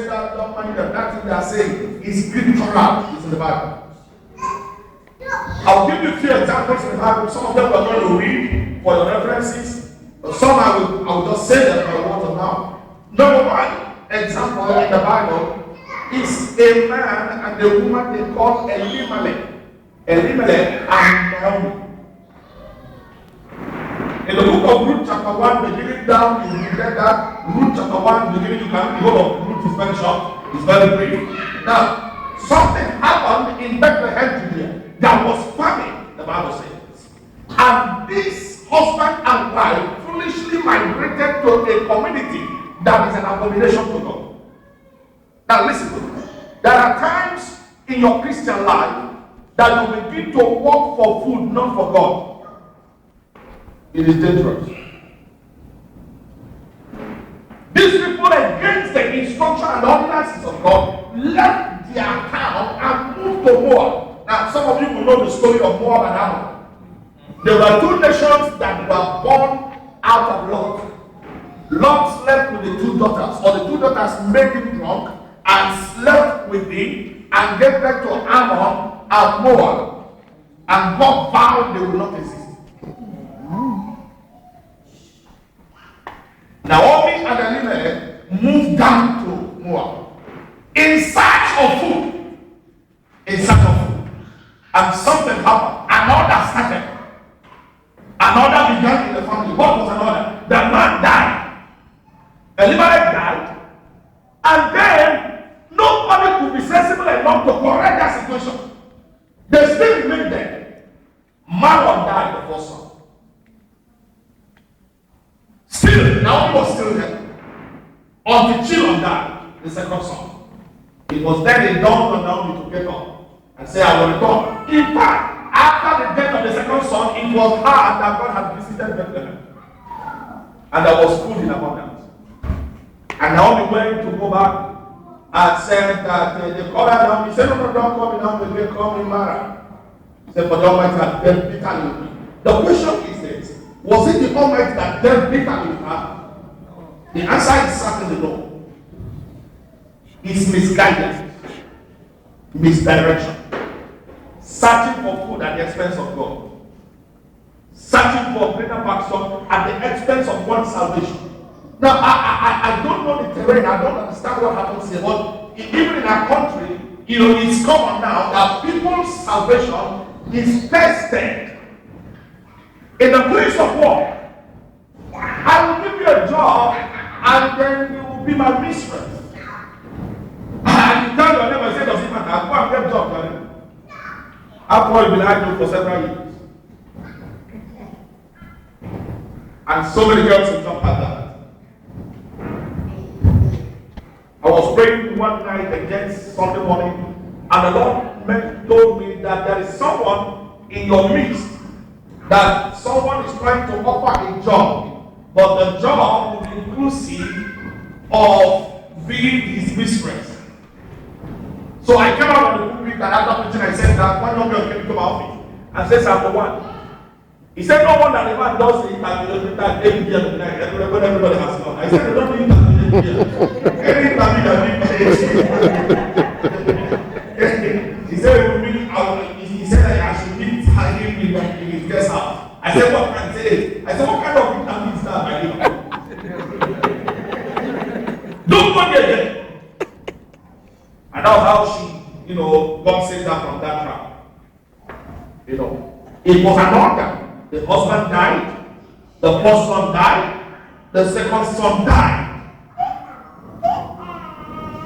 Don't mind them. That thing they are saying is scriptural. It's in the Bible. I'll give you a few examples in the Bible. Some of them we're going to read for your references. Some I will just say them by word of mouth. Number one example in the Bible is a man and a woman they call Elimelech. Elimelech and Naomi. In the book of Ruth chapter 1, beginning down, you will get that. Ruth chapter 1, beginning, you can go of Ruth is very short, it's very brief. Now, something happened in Bethlehem, Judea. There was famine, the Bible says. And this husband and wife foolishly migrated to a community that is an abomination to God. Now listen to me. There are times in your Christian life that you begin to work for food, not for God. It is dangerous. These people, against the instruction and ordinances of God, left their town and moved to Moab. Now, some of you will know the story of Moab and Ammon. There were two nations that were born out of Lot. Lot slept with the two daughters, or the two daughters made him drunk and slept with him and gave birth to Ammon and Moab. And God vowed they will not exist. Naomi and Elimelech moved down to Moab in search of food. In search of food. And something happened. Another started. Another began in the family. What was another? The man died. Elimelech died. And then nobody could be sensible enough to correct that situation. They still remained there. Mahlon died the first son. Still, Naomi was still there. Until Children died, the second son. It was then it dawned on Naomi to get up and say, I will return. In fact, after the death of the second son, it was her that God had visited Bethlehem. And there was food in abundance. And Naomi went to go back and said that they called her Naomi. He said, no, don't call me Naomi, they call me Mara. He said, for the Almighty had dealt bitterly with me. The question is this. Was it the Almighty that dealt bitterly with her? The answer is certainly no. It's misguidance, misdirection, searching for food at the expense of God, searching for greater passion at the expense of one's salvation. Now, I don't know the terrain, I don't understand what happens here, but even in our country, it's common now that people's salvation is tested in the place of work. I will give you a job and then you will be my mistress. And you tell your neighbor, say, does it matter? Go and get a job, darling. After all, you've been idle for several years. And so many girls will jump at that. I was praying one night against Sunday morning, and the Lord told me that there is someone in your midst that someone is trying to offer a job, but the job will be inclusive of being his mistress. So I came out of the pulpit and after preaching I said that one young girl came to my office and says, I'm the one. He said, no one that ever does the interview that every year when everybody has gone. I said, they don't do interview every year. Any interview that we He said, he said that I should meet him in his guest house. I said, what can I say? I said, what kind of interview is that by him? Don't go there again. And that's how she, God saved her from that trap. It was an order. The husband died, the first son died, the second son died.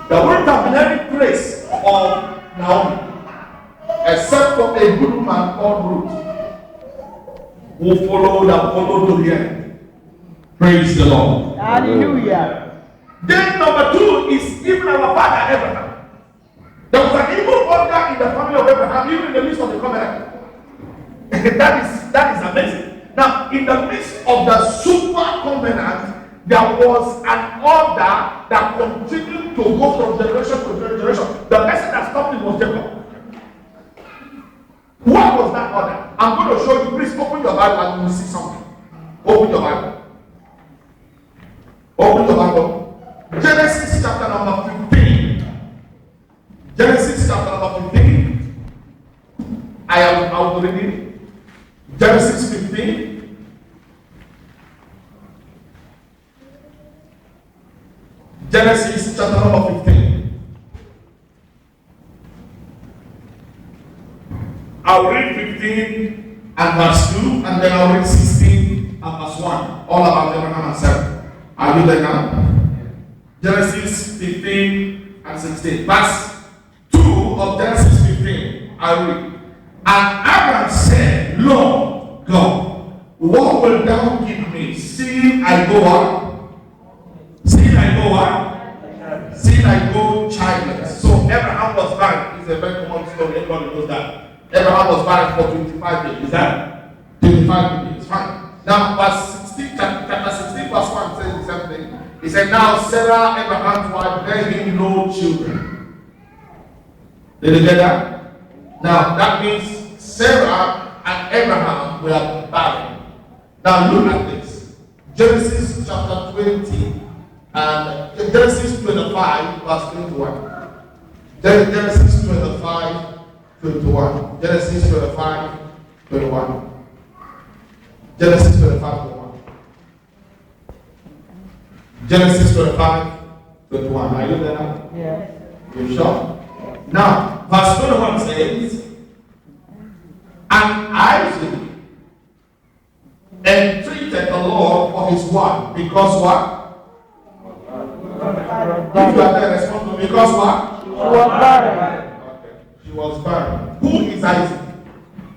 There wouldn't have been any place of Naomi, except for a good woman called Ruth, who followed to the end. Praise the Lord. Hallelujah. Then number two is even our father Abraham. There was an evil order in the family of Abraham, even in the midst of the covenant. that is amazing. Now, in the midst of the super covenant, there was an order that continued to go from generation to generation. The person that stopped it was Jacob. What was that order? I'm going to show you. Please open your Bible and you will see something. Open your Bible. Open your Bible. Genesis chapter number 15. reading Genesis 15. Genesis chapter number 15. I'll read 15 and verse 2, and then I'll read 16 and verse 1. All about Abraham and Sarah. Are you there now? Genesis 15 and 16. Verse 2 of Genesis 15. I read. And Abraham said, Lord God, what will thou give me, seeing I go up? Seeing I go up? Seeing I go childless. So Abraham was barren. It's a very common story. Everybody knows that. Abraham was barren for 25 days. Is that? 25 days. Fine. Now, verse 16, chapter 16, verse 1 says the same thing. He said, Now Sarah, Abraham's wife, bare him no children. Did you get that? Now, that means Sarah and Abraham were barren. Now, look at this. Genesis chapter 20 and Genesis 25, verse 21. Genesis 25, 21. Genesis 25, 21. Genesis 25, 21. Genesis 25, 21. Are you there now? Yes. You sure? Now, verse 21 says, And Isaac entreated the Lord for his wife, because what? If you are there, respond to me. Because what? She was barren. Okay. She was barren. Who is Isaac?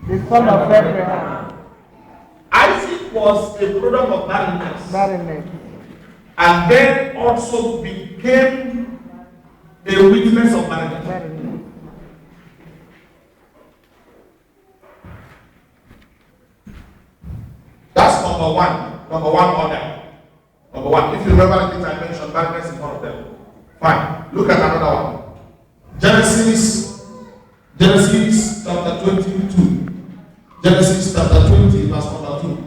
The son of Abraham. Isaac was a product of barrenness. Barrenness. And then also became a witness of barrenness. Barrenness. That's number one. Number one order. Number one. If you remember the things I mentioned, barrenness is one of them. Fine. Look at another one. Genesis chapter 22. Genesis chapter 20, verse number 2.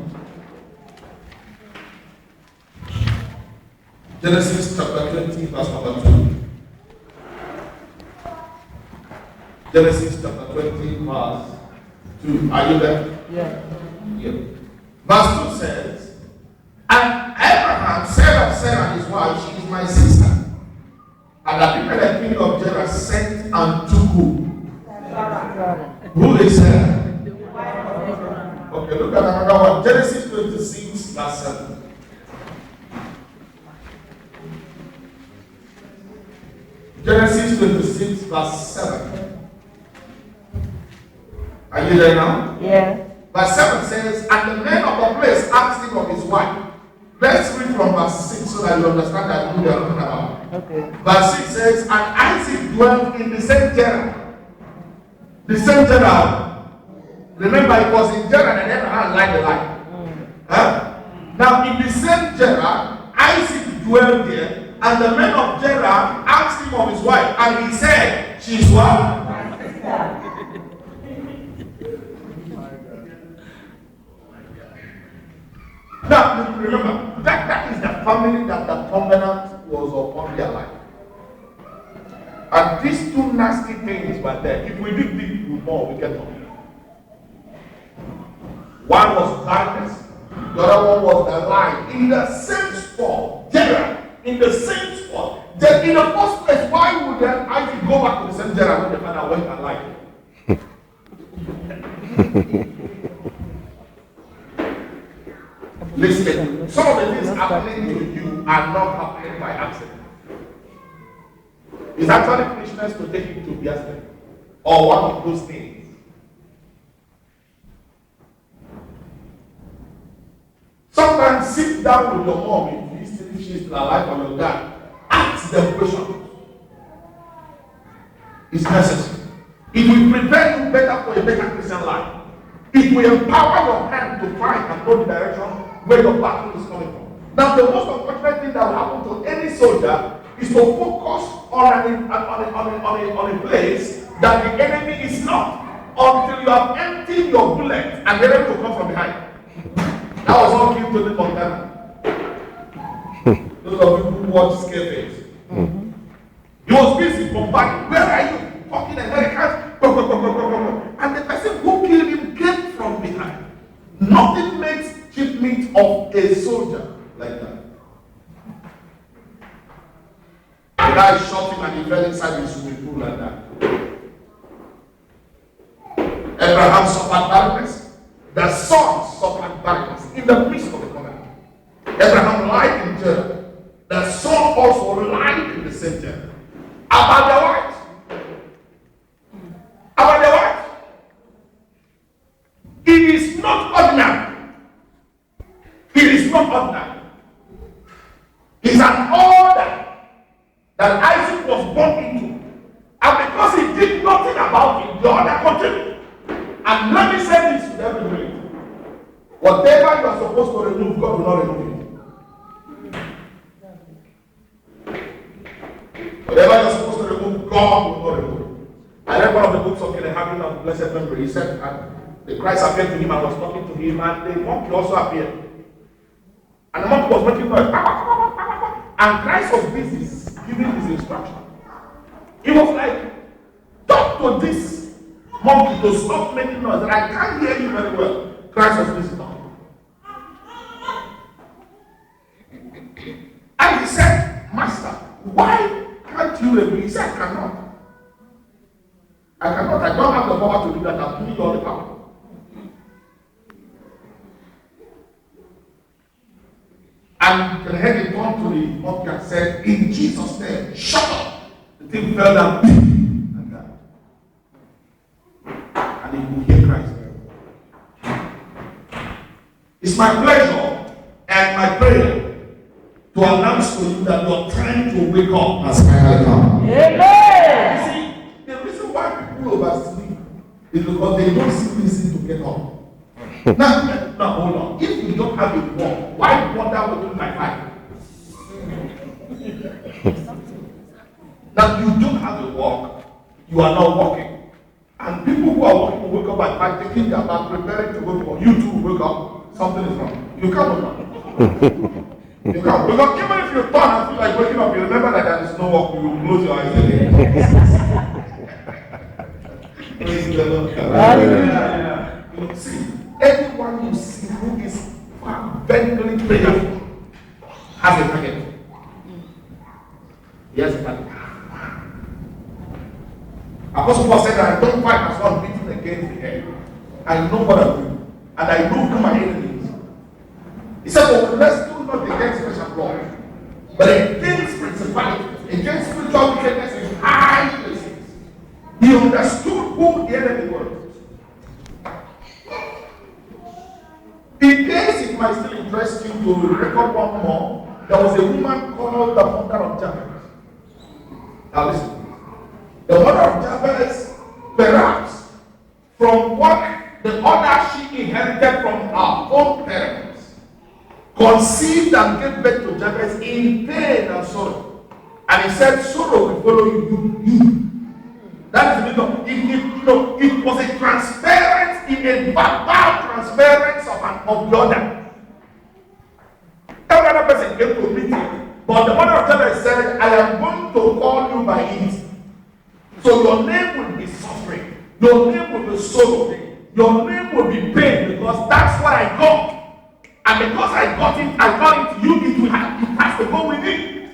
Genesis chapter 20, verse number 2. Genesis chapter 20, verse 2. Are you there? Yes. Yeah. Verse 2 says, And Abraham said of Sarah his wife, She is my sister. And Abimelech king of Gerar sent and took who? Who is Sarah? Okay, look at another one. Genesis 26, verse 7. Genesis 26, verse 7. Are you there now? Yes. Verse 7 says, And the men of the place asked him of his wife. Let's read from verse 6 so that you understand that who they are talking about. Okay. Verse 6 says, And Isaac dwelt in the same Gerar. The same Gerar. Remember, it was in Gerar that Abraham lied the lie. Huh? Now, in the same Gerar, Isaac dwelt there, and the men of Gerar asked him of his wife, and he said, She is what? Now, remember, that is the family that the covenant was upon their life. And these two nasty things were there. If we dig deep more, we get on. One was darkness, the other one was the light. In the same spot, Gerar, in the same spot. Then in the first place, why would Isaac go back to the same Gerar when the father went and lied? Listen, some of the things happening to you are not happening by accident. It's actually foolishness to take it to be accident or one of those things. Sometimes sit down with your mom if she's still alive or your dad. Ask them questions. It's necessary. It will prepare you better for a better Christian life. It will empower your hand to find and know the direction where your battle is coming from. Now, the most unfortunate thing that will happen to any soldier is to focus on a place that the enemy is not until you have emptied your bullet and the enemy will come from behind. That was all given to the Montana. Those of you who watch Scarface. He was busy bombarding. Where are you? Fucking Americans. And the person who killed him came Nothing makes cheap meat of a soldier like that. The guy shot him and he fell inside the swimming pool like that. Abraham suffered barrenness. The son suffered barrenness in the midst of the covenant. Abraham lied in jail. The son also lied in the same jail. About their wife. About their wife. It is not ordinary. It is not ordinary. It's an order that Isaac was born into. And because he did nothing about it, the order continued. And let me say this with everybody. Whatever you are supposed to remove, God will not remove it. Whatever you are supposed to remove, God will not remove it. I read one of the books of Kenneth Hagin of blessed memory. He said the Christ appeared to him and was talking to him, and the monkey also appeared. And the monkey was making noise. And Christ was busy giving his instruction. He was like, talk to this monkey to stop making noise. And I can't hear you very well. Christ was busy talking. And he said, Master, why can't you remove? He said, I cannot. I cannot. I don't have the power to do that. I've given you all the power. And the head turned to the monkey and said, in Jesus' name, shut up. The thing fell down and died. And he could hear Christ. It's my pleasure and my prayer to announce to you that your time to wake up has finally come. Amen. You see, the reason why people oversleep is because they don't see reason to get up. Now, hold on. If you don't have a work, why bother waking by 5? Now, you don't have a work, you are not working. And people who are working will wake up at 5, thinking about preparing to go to work. You too will wake up, something is wrong. You can't wake up. You can't. Because even if you turn and feel like waking up, you remember that there is no work, you will close your eyes again. Praise the Lord. You see, anyone you see who is very prayerful has a target. He has a target. Apostle Paul said that I don't fight as one beating against the head. I know what I do, and I know who my enemies. He said, well, let's do not against flesh and blood, but against principalities, against spiritual wickedness in high places. He understood who the enemy was. In case it might still interest you to record one more, there was a woman called the mother of Jabez. Now listen. The mother of Jabez, perhaps from what the order she inherited from her own parents, conceived and gave birth to Jabez in pain and sorrow. And he said, sorrow will follow you. That is the reason. It was a transference, in a verbal transference of the order. Every other person came to meet him, but the mother of Jabez said, I am going to call you by it. So your name will be suffering. Your name will be sorrow. Your name will be pain, because that's what I got. And because I got it to you, it has to go with it.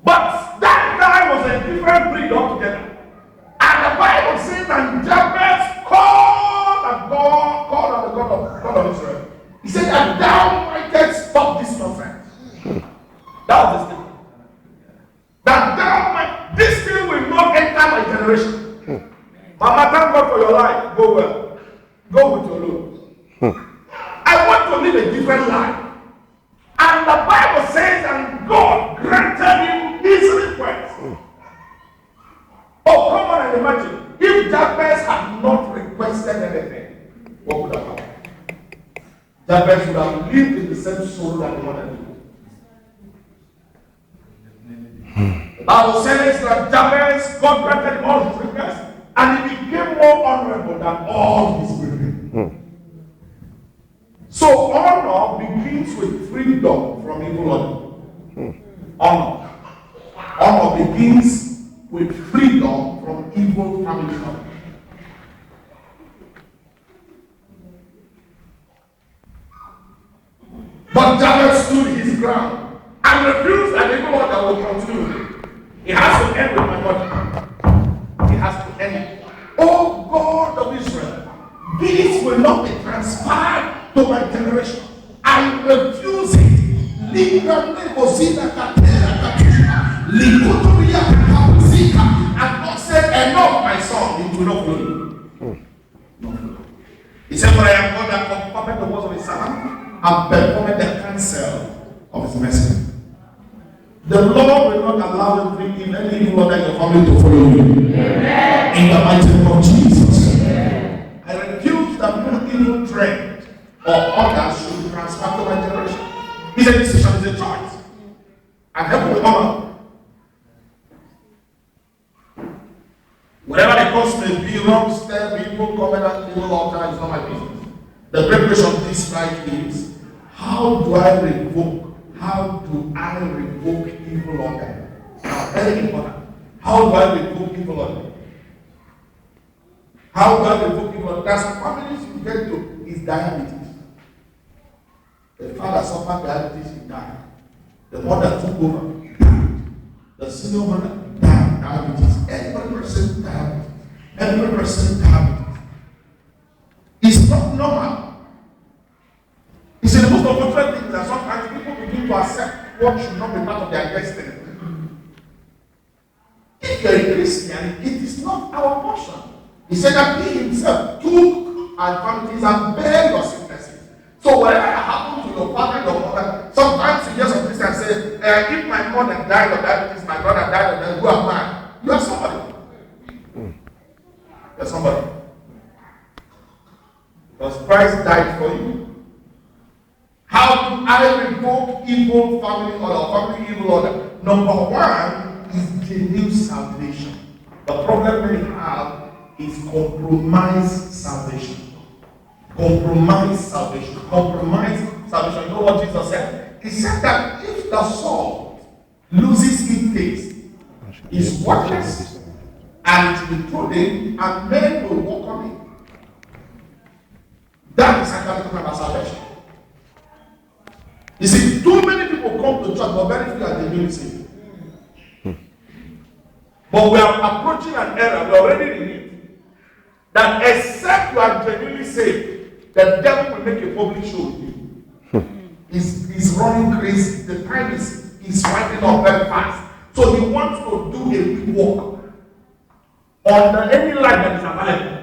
But that guy was a different breed altogether. And the Bible says that Jabez called on the God of Israel. He said that thou mightest stop this nonsense. That was the statement. That this thing will not enter my generation. Mama, thank God for your life. Go well. Go with your Lord. I want to live a different life. And the Bible says that God granted him his request. Oh, come on and imagine. If Jabez had not requested anything, what would have happened? Jabez would have lived in the same soul that the mother did. The Bible says that Jabez, God granted him all his requests, and he became more honorable than all his brethren. So honor begins with freedom from evil honor. Honor begins with freedom from evil family honor. I will continue with it. It has to end with my body. It has to end. Oh God of Israel, this will not be transferred to my generation. I refuse it. And God said, enough, my son, it will not flow. He said, for I am God that confirmed the words of his servant and performed the counsel of his messenger. The Lord will not allow any evil other in your family to follow you. Amen. In the mighty name of Jesus. Amen. I refuse that no evil trend or others should be transferred to my generation. It's a decision, it's a choice. And help with honor. Whatever the cost may be, wrong step, evil covenant, evil altar is not my business. The preparation of this life is, how do I revoke evil order? Now, very important. How do I revoke evil order? How do I revoke evil order? There's some families you get to is diabetes. The father suffered diabetes, he died. The mother took over, he died. The senior brother died, diabetes. Every person diabetes. Every person diabetes. It's not normal. It's the most unfortunate thing that sometimes people begin to accept what should not be part of their destiny. If you're a Christian, it is not our portion. He said that he himself took our infirmities and bare your sicknesses. So whatever happened to your father, your mother, sometimes you hear some Christians say, if my mother died of diabetes, my brother died of diabetes, who am I? You are somebody. You're somebody. Because Christ died for you. How do I revoke evil family order or family evil order? Number one is genuine salvation. The problem we have is compromised salvation. Compromised salvation. Compromised salvation. You know what Jesus said? He said that if the salt loses its taste, it's worthless, and it will be thrown in, and men will walk on it. That is actually talking about salvation. You see, too many people come to church, but very few are genuinely saved. But we are approaching an era, we are already in it, that except you are genuinely saved, the devil will make a public show with you. He's running crazy. The time is winding up very fast. So he wants to do a big work on any life that is available.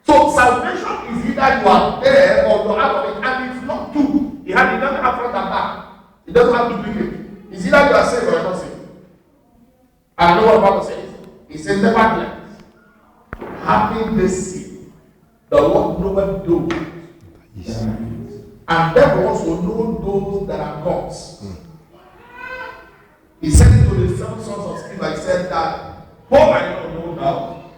So salvation is either you are there or you are out of it, and it's not two. He doesn't have front and back. He doesn't have duplicate. It's either you are saved or you are not saved. And I know what the Bible says. It says, nevertheless, having this seed, the Lord knoweth those. And devil also know those that are God's. He said it to the seven sons of Sceva. He said that Paul I don't know now.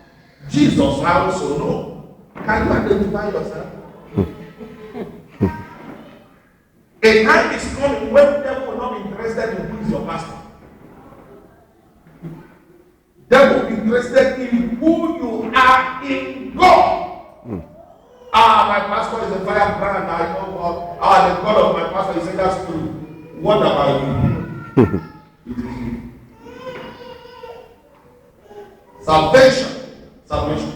Jesus I also know. Can you identify yourself? A time is coming when the devil will not be interested in who is your pastor. They will be interested in who you are in God. My pastor is a firebrand. I know God. The God of my pastor, he said that's true. What about you? Salvation.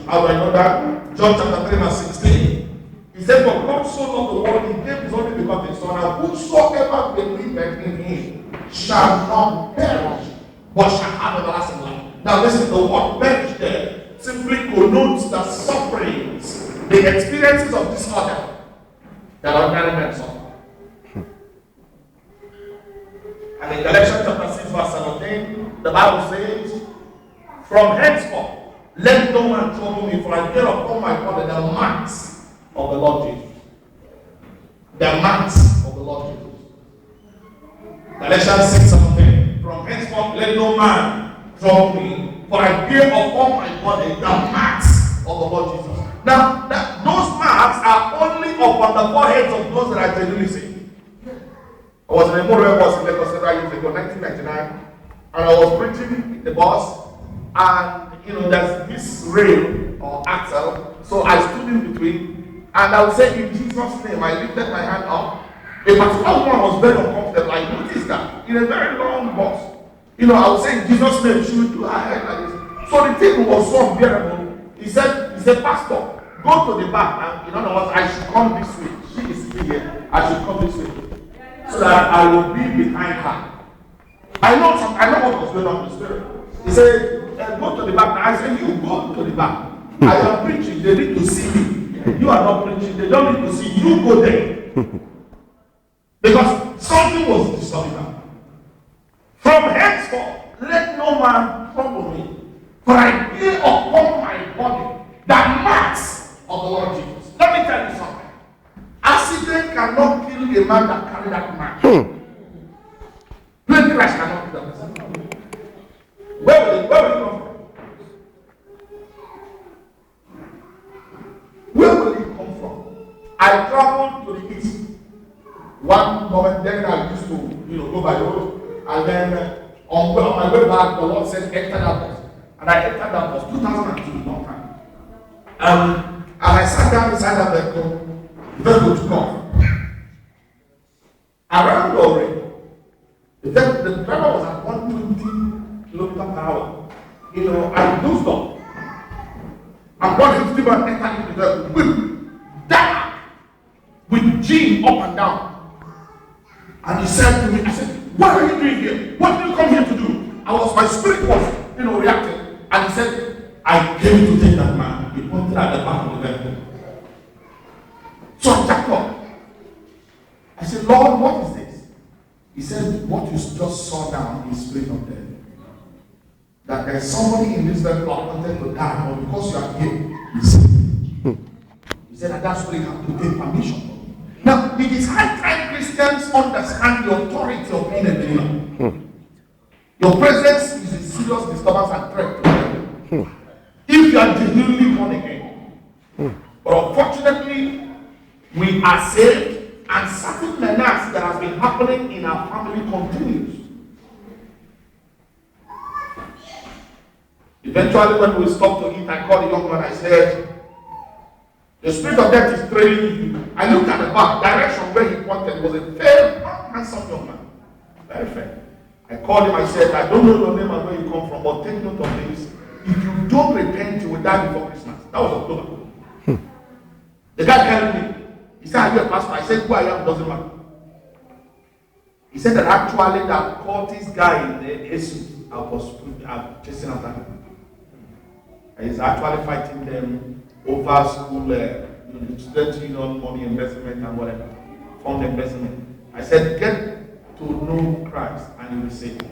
How do I know that? John chapter 3 verse 16. He said, for God so loved the world, he gave his only begotten Son, and whosoever believeth in him shall not perish, but shall have everlasting life. Now listen, the word perish there simply connotes the sufferings, the experiences of disorder that ordinary men suffer. And in Galatians chapter 6 verse 17, the Bible says, from henceforth, let no man trouble me, for I bear upon my body the marks of the Lord Jesus. The marks of the Lord Jesus. Galatians 6:17. From henceforth, let no man trouble me, for I bear upon my body the marks of the Lord Jesus. Now, those marks are only upon the foreheads of those that are genuinely saved. I was in a motor bus in Lagos several years ago, 1999, and I was preaching in the bus, and there's this rail or axle, so I stood in between, and I would say, in Jesus' name, I lifted my hand up. particular woman was very uncomfortable. I noticed that in a very long box. I would say in Jesus' name, she would do her head like this. So the thing was so unbearable. He said, Pastor, go to the back. And in other words, I should come this way. She is sitting here. I should come this way. So that I will be behind her. I know what was going on in the spirit. He said, go to the back. I said, you go to the back. I am preaching. They need to see me. You are not preaching. They don't need to see you. Go there. Because something was disturbing her. From henceforth, let no man trouble me. For I bear upon my body the marks of the Lord Jesus. Let me tell you something. Accident cannot kill a man that carry that mark. Plane crash cannot kill that person. Where will it come from? Where will it come from? I traveled to the east. One moment, then I used to, go by the road, and then on my way back, the Lord said, enter that bus. And I entered that bus, 2002, long time. And as I sat down inside that vehicle, the vehicle took off. Around Lorry, the driver was at 120 kilometers per hour. I dozed off. And 150 man entered into the vehicle, down, with Jim up and down. And he said to me, I said, what are you doing here? What did you come here to do? My spirit was, reacting. And he said, I came to take that man. He pointed at the back of the vehicle. So I jacked up. I said, Lord, what is this? He said, what you just saw now is spirit of death. That there's somebody in this vehicle wanted to die, but because you are here, you see. He said that spirit has to take permission. Now, it is high time Christians understand the authority of being a believer. Your presence is a serious disturbance and threat to them. If you are genuinely born again. But unfortunately, we are saved, and certain menace that has been happening in our family continues. Eventually, when we stopped to eat, I called the young man. I said, the spirit of death is trailing you. I looked at the back direction where he pointed. It was a very handsome young man. Very fair. I called him. I said, I don't know your name and where you come from, but take note of this. If you don't repent, you will die before Christmas. That was October. The guy called me. He said, are you a pastor? I said, who I am doesn't matter. He said that actually that caught this guy in the Jesus. I was chasing after him. He's actually fighting them over school, student union, money investment and whatever, fund investment. I said, get to know Christ and you will be saved.